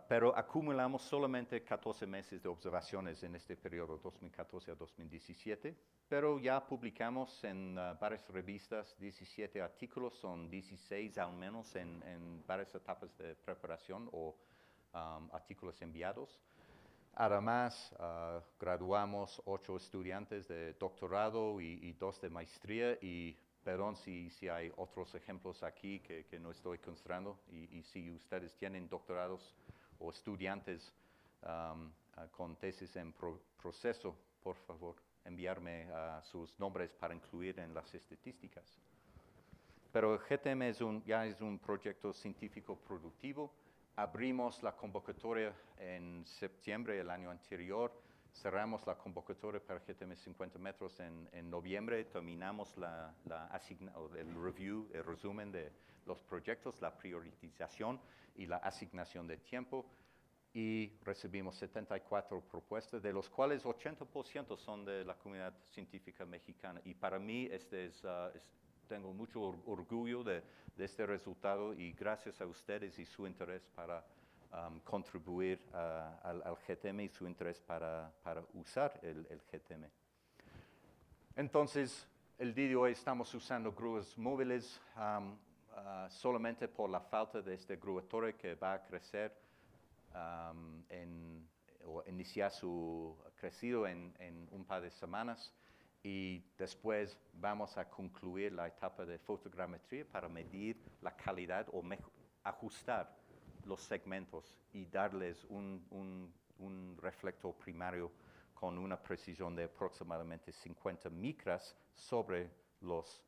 Pero acumulamos solamente 14 meses de observaciones en este periodo, 2014 a 2017, pero ya publicamos en varias revistas 17 artículos, son 16 al menos en varias etapas de preparación o artículos enviados. Además, graduamos 8 estudiantes de doctorado y 2 de maestría, y perdón si hay otros ejemplos aquí que no estoy considerando, y si ustedes tienen doctorados o estudiantes con tesis en proceso, por favor, enviarme sus nombres para incluir en las estadísticas. Pero el GTM ya es un proyecto científico productivo. Abrimos la convocatoria en septiembre del año anterior. Cerramos la convocatoria para GTM 50 metros en noviembre. Terminamos el review, el resumen de los proyectos, la priorización y la asignación de tiempo. Y recibimos 74 propuestas, de los cuales 80% son de la comunidad científica mexicana. Y para mí tengo mucho orgullo de este resultado, y gracias a ustedes y su interés para contribuir al GTM y su interés para usar el GTM. Entonces, el día de hoy estamos usando grúas móviles solamente por la falta de este grúa-torre que va a crecer o iniciar su crecido en un par de semanas. Y después vamos a concluir la etapa de fotogrametría para medir la calidad o ajustar los segmentos y darles un reflector primario con una precisión de aproximadamente 50 micras sobre los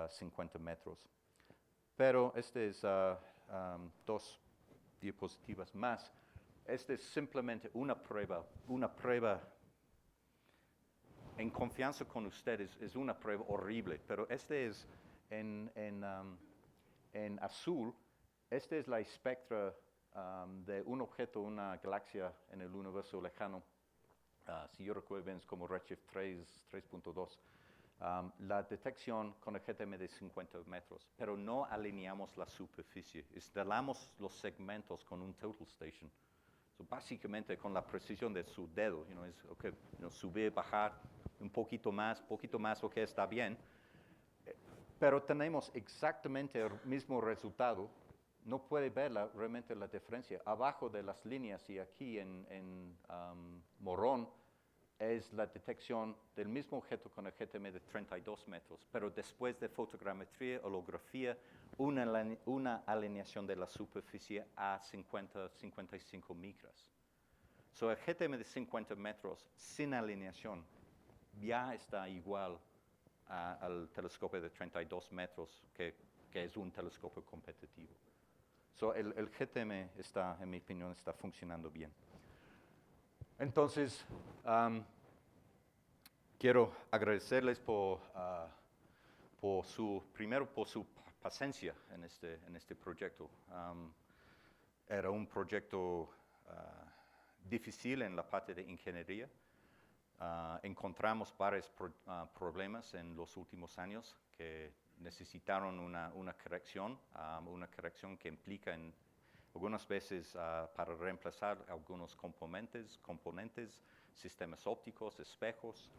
50 metros. Pero este es 2 diapositivas más. Este es simplemente una prueba en confianza con ustedes. Es una prueba horrible, pero este es en azul. Este es la espectra de un objeto, una galaxia en el universo lejano. Si yo recuerdo bien, es como Redshift 3.2. La detección con el GTM de 50 metros, pero no alineamos la superficie. Instalamos los segmentos con un total station. So, básicamente con la precisión de su dedo, subir, bajar, un poquito más, ok, está bien. Pero tenemos exactamente el mismo resultado. No puede ver realmente la diferencia. Abajo de las líneas y aquí en morón es la detección del mismo objeto con el GTM de 32 metros, pero después de fotogrametría, holografía, una alineación de la superficie a 50-55 micras. So, el GTM de 50 metros sin alineación ya está igual al telescopio de 32 metros, que es un telescopio competitivo. So, el GTM está, en mi opinión, está funcionando bien. Entonces, quiero agradecerles por su paciencia en este proyecto. Era un proyecto difícil en la parte de ingeniería. Encontramos varios problemas en los últimos años que necesitaron una corrección que implica algunas veces para reemplazar algunos componentes, sistemas ópticos, espejos,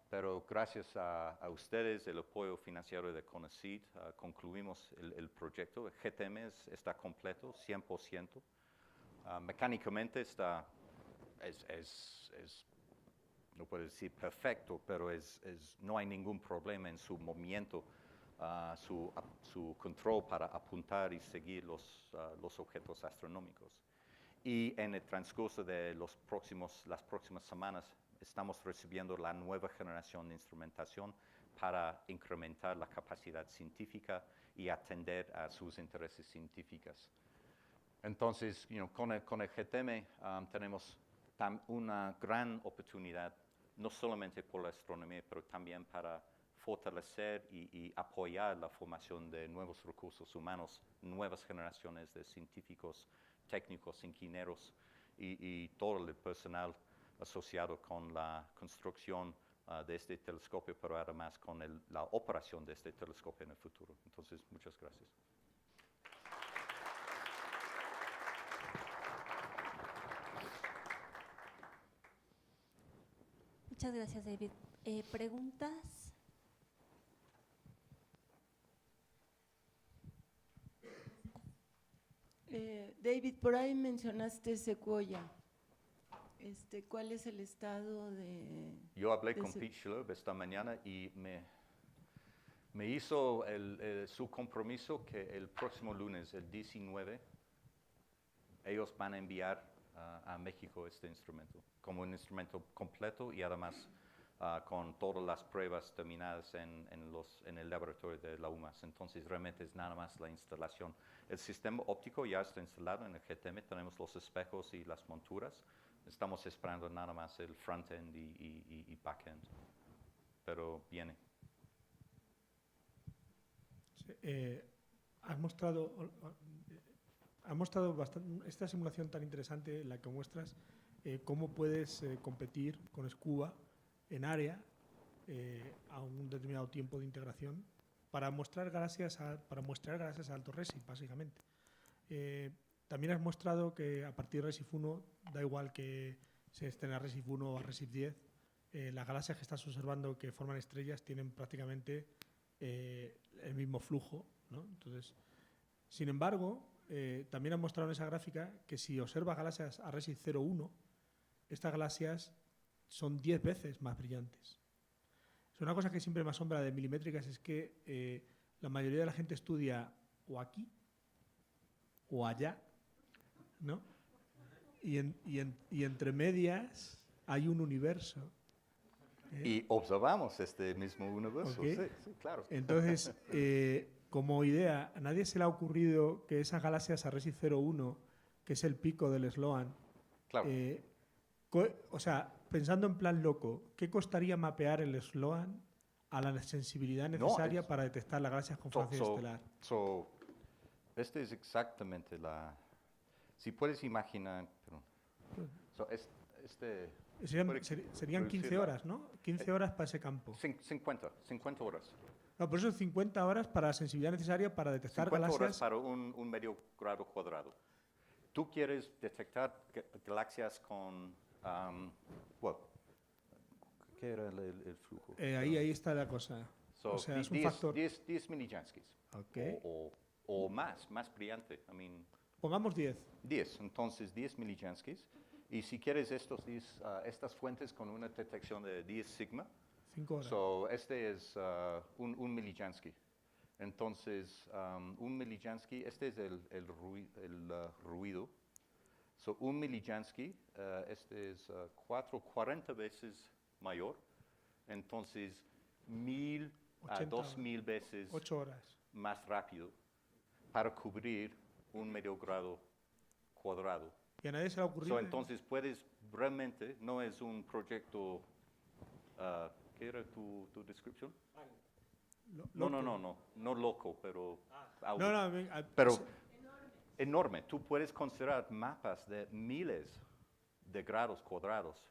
pero gracias a ustedes, el apoyo financiero de CONACYT, concluimos el proyecto. El GTM está completo, 100%. Mecánicamente no puedo decir perfecto, pero no hay ningún problema en su movimiento, su control para apuntar y seguir los objetos astronómicos. Y en el transcurso de las próximas semanas estamos recibiendo la nueva generación de instrumentación para incrementar la capacidad científica y atender a sus intereses científicos. Entonces, con el GTEM tenemos una gran oportunidad, no solamente por la astronomía, pero también para fortalecer y apoyar la formación de nuevos recursos humanos, nuevas generaciones de científicos, técnicos, ingenieros y todo el personal asociado con la construcción de este telescopio, pero además con la operación de este telescopio en el futuro. Entonces, muchas gracias. Muchas gracias, David. ¿Preguntas? David, por ahí mencionaste Sequoia. ¿Cuál es el estado de...? Yo hablé con Pete Schlupp esta mañana y me hizo su compromiso que el próximo lunes, el 19, ellos van a enviar a México este instrumento, como un instrumento completo y además con todas las pruebas terminadas en el laboratorio de la UMass. Entonces realmente es nada más la instalación. El sistema óptico ya está instalado en el GTEM, tenemos los espejos y las monturas. Estamos esperando nada más el front-end y back-end, pero viene. Sí, has mostrado bastante, esta simulación tan interesante en la que muestras cómo puedes competir con Scuba en área a un determinado tiempo de integración para mostrar galaxias a alto RESIF, básicamente. También has mostrado que a partir de RESIF 1, da igual que se estén a RESIF 1 o a RESIF 10, las galaxias que estás observando que forman estrellas tienen prácticamente el mismo flujo, ¿no? Entonces, sin embargo, también has mostrado en esa gráfica que si observas galaxias a RESIF 0,1, estas galaxias son 10 veces más brillantes. Es una cosa que siempre me asombra de milimétricas, es que la mayoría de la gente estudia o aquí o allá, ¿no? Y entre medias hay un universo. Y observamos este mismo universo, Okay. Sí, claro. Entonces, como idea, a nadie se le ha ocurrido que esas galaxias a RESIF 0,1, que es el pico del Sloan, Claro. o sea, pensando en plan loco, ¿qué costaría mapear el Sloan a la sensibilidad necesaria para detectar las galaxias con formación estelar? Este es exactamente si puedes imaginar, Serían 15 horas, ¿no? 15 horas para ese campo. 50 horas. No, por eso 50 horas para la sensibilidad necesaria para detectar 50 galaxias. horas para un medio grado cuadrado. Tú quieres detectar galaxias con, ¿qué era el flujo? Ahí está la cosa. O sea, es un factor. 10 milijanskis. Okay. O más brillante. Pongamos 10. 10, entonces 10 milijanskis. Y si quieres estas fuentes con una detección de 10 sigma, 5 horas. Este es un milijansky. Entonces, un milijansky, este es el ruido. Un milijansky, este es 40 veces mayor. Entonces, 1000 a 2000 veces 8 horas. más rápido para cubrir un medio grado cuadrado. Y a nadie se le ha ocurrido. Entonces realmente no es un proyecto, ¿qué era tu descripción? No loco, pero pero enorme. Tú puedes considerar mapas de miles de grados cuadrados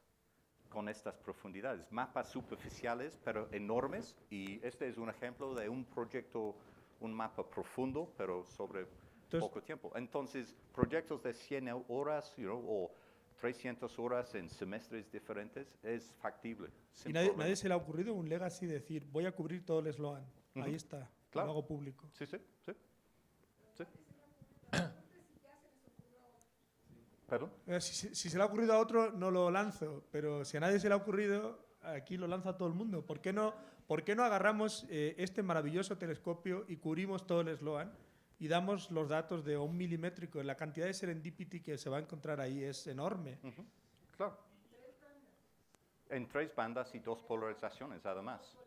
con estas profundidades, mapas superficiales pero enormes, y este es un ejemplo de un proyecto, un mapa profundo pero sobre poco tiempo. Entonces, proyectos de 100 horas o 300 horas en semestres diferentes es factible. Y nadie se le ha ocurrido un legacy decir, voy a cubrir todo el Sloan. Ahí está, claro. Lo hago público. Sí. ¿Perdón? Si se le ha ocurrido a otro, no lo lanzo, pero si a nadie se le ha ocurrido, aquí lo lanza a todo el mundo. ¿Por qué no agarramos este maravilloso telescopio y cubrimos todo el Sloan y damos los datos de un milimétrico? La cantidad de serendipity que se va a encontrar ahí es enorme. Claro. En 3 bandas y 2 polarizaciones, además.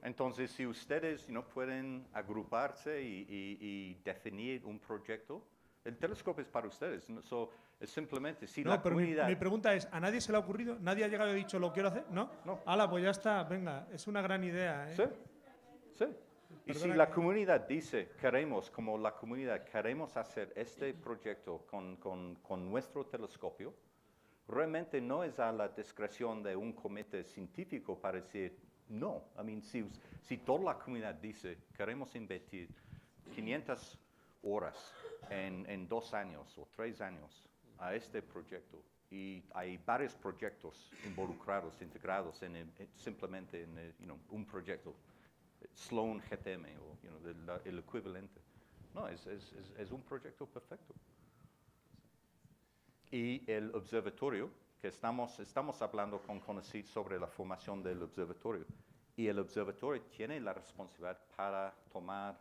Entonces, si ustedes pueden agruparse y definir un proyecto, el telescopio es para ustedes. Es simplemente si No, la pero comunidad... mi pregunta es, ¿a nadie se le ha ocurrido? ¿Nadie ha llegado y ha dicho, lo quiero hacer? ¿No? No. Hala, pues ya está, venga, es una gran idea. Sí, sí. Y si Perdona la que- comunidad dice, como la comunidad, queremos hacer este proyecto con nuestro telescopio, realmente no es a la discreción de un comité científico para decir no. Si toda la comunidad dice, queremos invertir 500 horas en 2 años o 3 años a este proyecto, y hay varios proyectos involucrados, integrados simplemente en un proyecto, Sloan GTM o el equivalente. No, es un proyecto perfecto. Y el observatorio, que estamos hablando con CONACYT sobre la formación del observatorio, y el observatorio tiene la responsabilidad para tomar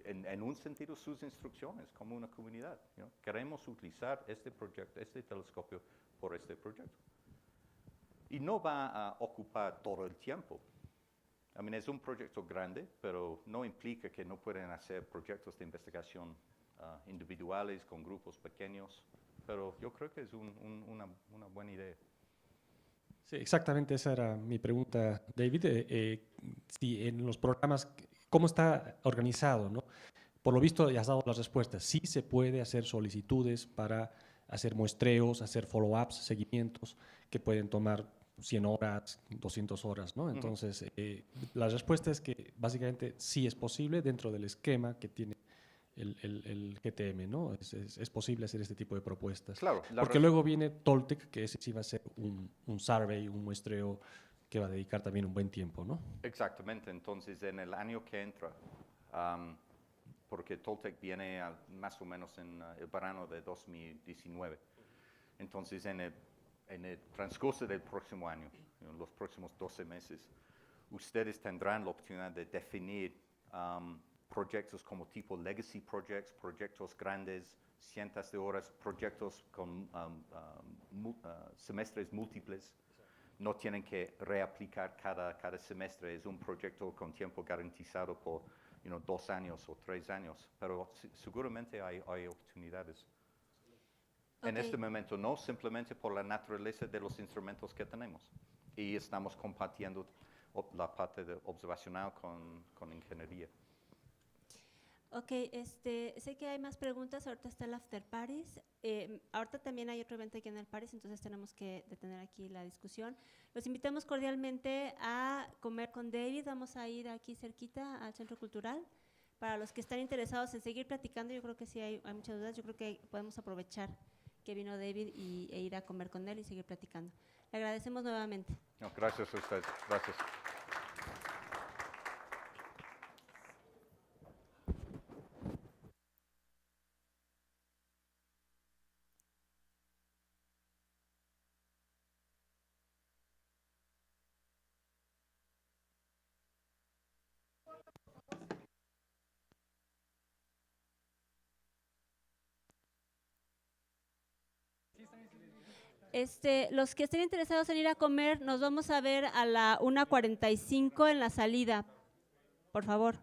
en un sentido, sus instrucciones como una comunidad. Queremos utilizar este proyecto, este telescopio, por este proyecto. Y no va a ocupar todo el tiempo. Es un proyecto grande, pero no implica que no pueden hacer proyectos de investigación individuales con grupos pequeños. Pero yo creo que es una buena idea. Sí, exactamente esa era mi pregunta, David. Si en los programas, ¿cómo está organizado, no? Por lo visto ya has dado las respuestas. Sí se puede hacer solicitudes para hacer muestreos, hacer follow-ups, seguimientos, que pueden tomar 100 horas, 200 horas, ¿no? Entonces, la respuesta es que básicamente sí es posible dentro del esquema que tiene el GTM, ¿no? Es posible hacer este tipo de propuestas. Claro. Porque luego viene Toltec, que ese sí va a ser un survey, un muestreo que va a dedicar también un buen tiempo, ¿no? Exactamente. Entonces, en el año que entra, porque Toltec viene más o menos en el verano de 2019. Entonces, en el transcurso del próximo año, en los próximos 12 meses, ustedes tendrán la oportunidad de definir proyectos como tipo legacy projects, proyectos grandes, cientos de horas, proyectos con semestres múltiples. No tienen que reaplicar cada semestre, es un proyecto con tiempo garantizado por 2 años o 3 años, pero seguramente hay oportunidades. En este momento no, simplemente por la naturaleza de los instrumentos que tenemos. Y estamos compartiendo la parte observacional con ingeniería. Ok, sé que hay más preguntas, ahorita está el after parties, ahorita también hay otro evento aquí en el Paris, entonces tenemos que detener aquí la discusión. Los invitamos cordialmente a comer con David, vamos a ir aquí cerquita al Centro Cultural. Para los que están interesados en seguir platicando, yo creo que sí hay muchas dudas, yo creo que podemos aprovechar que vino David e ir a comer con él y seguir platicando. Le agradecemos nuevamente. No, gracias a ustedes, gracias. Los que estén interesados en ir a comer, nos vamos a ver a la 1:45 en la salida, por favor.